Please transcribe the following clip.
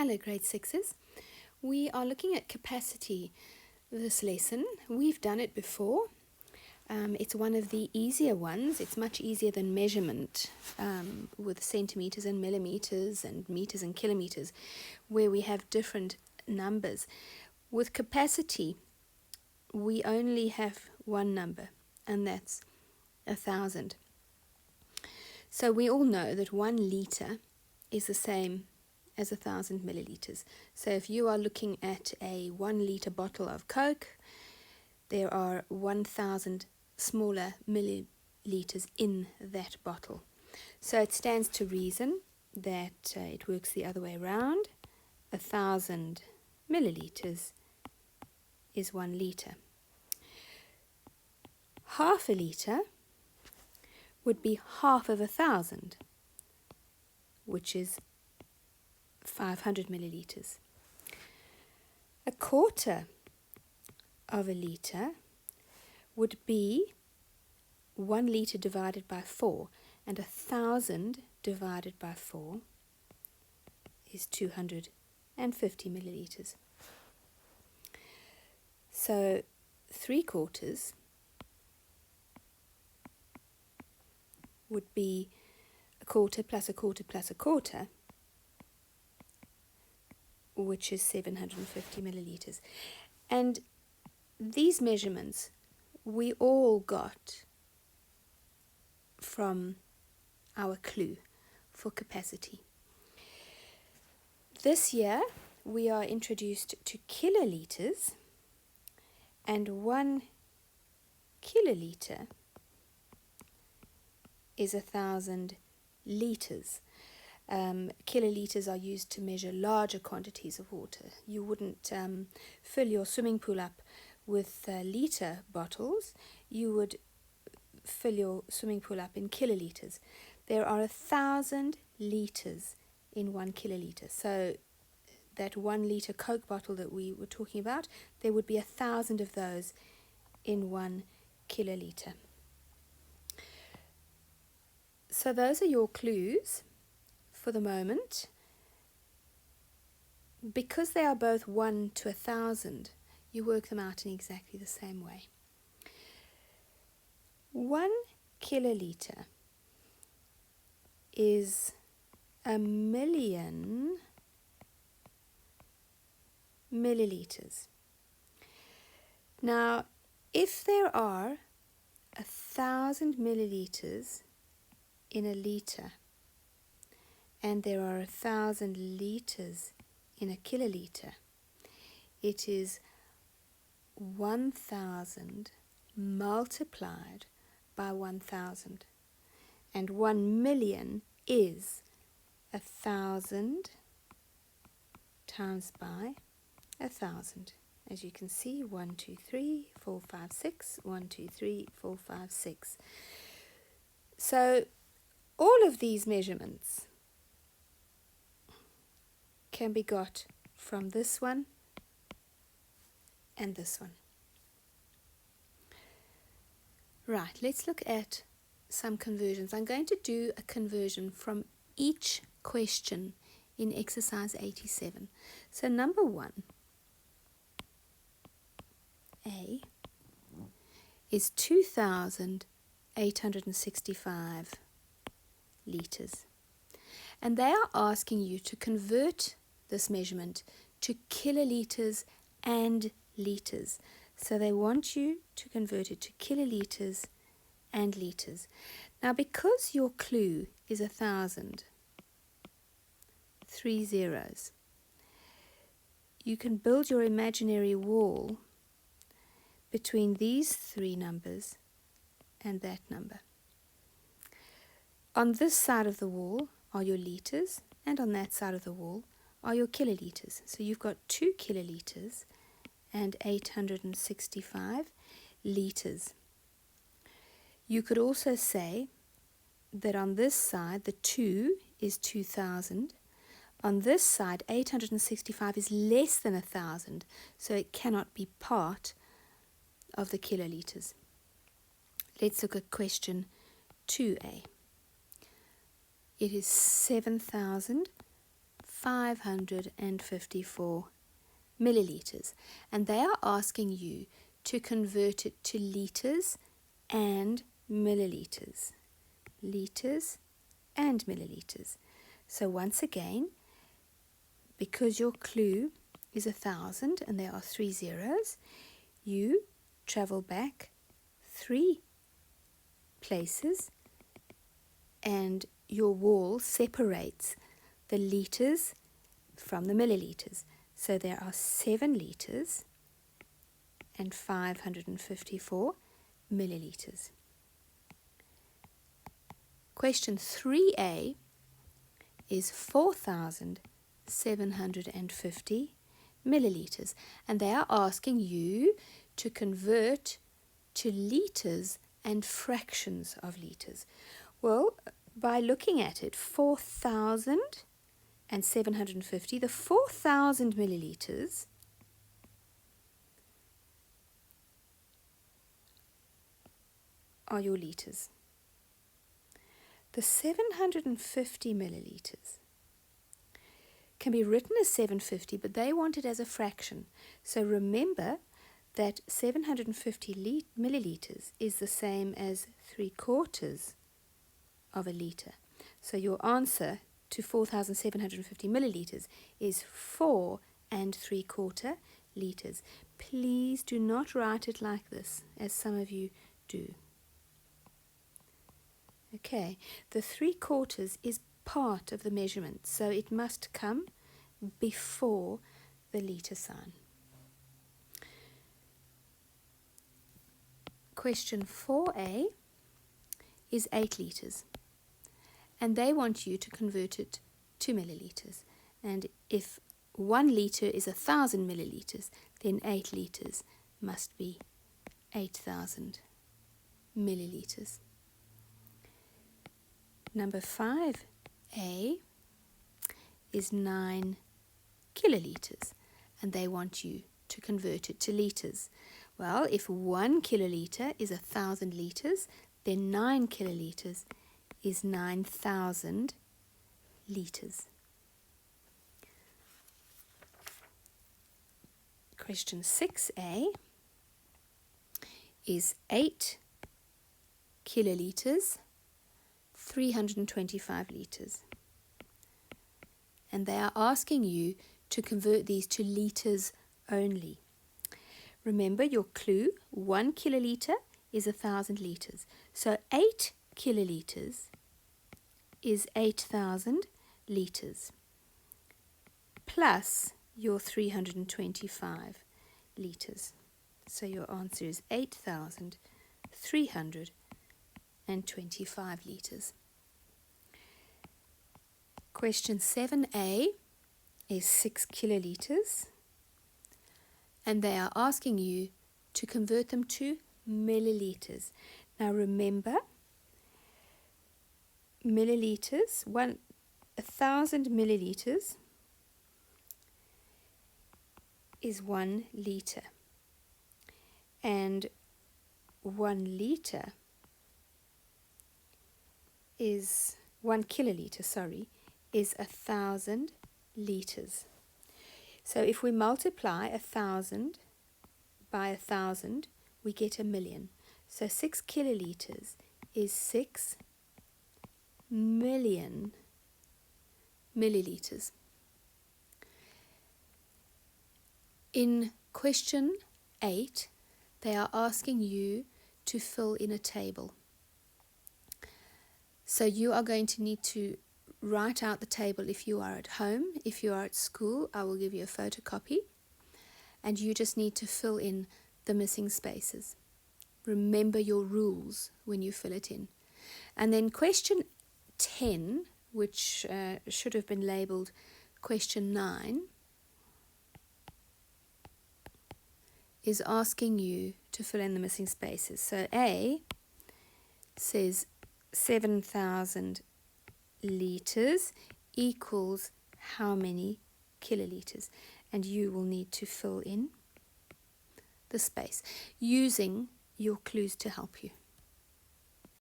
Hello grade 6s. We are looking at capacity this lesson. We've done it before. It's one of the easier ones. It's much easier than measurement with centimeters and millimeters and meters and kilometers, where we have different numbers. With capacity, we only have one number, and that's 1,000. So we all know that 1 liter is the same as 1,000 milliliters. So if you are looking at a 1 liter bottle of Coke, there are 1,000 smaller milliliters in that bottle. So it stands to reason that it works the other way around. 1,000 milliliters is 1 liter. Half a liter would be half of 1,000, which is 500 milliliters. A quarter of a liter would be 1 liter divided by 4, and 1,000 divided by 4 is 250 milliliters. So 3/4 would be a quarter plus a quarter plus a quarter, which is 750 milliliters. And these measurements we all got from our clue for capacity. This year we are introduced to kiloliters, and 1 kiloliter is 1,000 liters. Kiloliters are used to measure larger quantities of water. You wouldn't fill your swimming pool up with liter bottles. You would fill your swimming pool up in kiloliters. There are 1,000 liters in 1 kiloliter. So that 1 liter Coke bottle that we were talking about, there would be 1,000 of those in 1 kiloliter. So those are your clues for the moment. Because they are both 1 to 1,000, you work them out in exactly the same way. 1 kiloliter is 1,000,000 milliliters. Now, if there are 1,000 milliliters in a liter, and there are 1,000 liters in a kiloliter, it is 1,000 multiplied by 1,000. And 1,000,000 is 1,000 times by 1,000. As you can see, 1, 2, 3, 4, 5, 6, 1, 2, 3, 4, 5, 6. So all of these measurements can be got from this one and this one. Right, let's look at some conversions. I'm going to do a conversion from each question in exercise 87. So number 1, A, is 2,865 liters. And they are asking you to convert this measurement to kiloliters and liters. So they want you to convert it to kiloliters and liters. Now, because your clue is 1,000, 3 zeros, you can build your imaginary wall between these 3 numbers and that number. On this side of the wall are your liters, and on that side of the wall are your kiloliters. So you've got 2 kiloliters and 865 liters. You could also say that on this side, the 2 is 2,000. On this side, 865 is less than 1,000, so it cannot be part of the kiloliters. Let's look at question 2A. It is 7,500 554 milliliters. And they are asking you to convert it to liters and milliliters. Liters and milliliters. So once again, because your clue is 1,000 and there are 3 zeros, you travel back 3 places and your wall separates the liters from the milliliters. So there are 7 liters and 554 milliliters. Question 3A is 4,750 milliliters, and they are asking you to convert to liters and fractions of liters. Well, by looking at it, 4,750, the 4,000 milliliters are your liters. The 750 milliliters can be written as 750, but they want it as a fraction. So remember that 750 milliliters is the same as 3/4 of a liter. So your answer to 4,750 milliliters is 4 3/4 liters. Please do not write it like this, as some of you do. Okay, the 3/4 is part of the measurement, so it must come before the liter sign. Question 4A is 8 liters, and they want you to convert it to milliliters. And if 1 liter is 1,000 milliliters, then 8 liters must be 8,000 milliliters. Number 5A is 9 kiloliters, and they want you to convert it to liters. Well, if 1 kiloliter is 1,000 liters, then 9 kiloliters is 9,000 liters. Question 6A is 8 kiloliters, 325 liters. And they are asking you to convert these to liters only. Remember your clue, 1 kiloliter is 1,000 liters. So 8 kiloliters is 8,000 liters plus your 325 liters. So your answer is 8,325 liters. Question 7A is 6 kiloliters, and they are asking you to convert them to milliliters. Now remember, milliliters, 1,000 milliliters is 1 liter, and 1 liter is 1 kiloliter, is 1,000 liters. So if we multiply 1,000 by 1,000, we get 1,000,000. So 6 kiloliters is 6 million milliliters. In question 8, they are asking you to fill in a table. So you are going to need to write out the table if you are at home. If you are at school, I will give you a photocopy, and you just need to fill in the missing spaces. Remember your rules when you fill it in. And then question 10, which should have been labeled question 9, is asking you to fill in the missing spaces. So A says 7,000 liters equals how many kiloliters, and you will need to fill in the space using your clues to help you.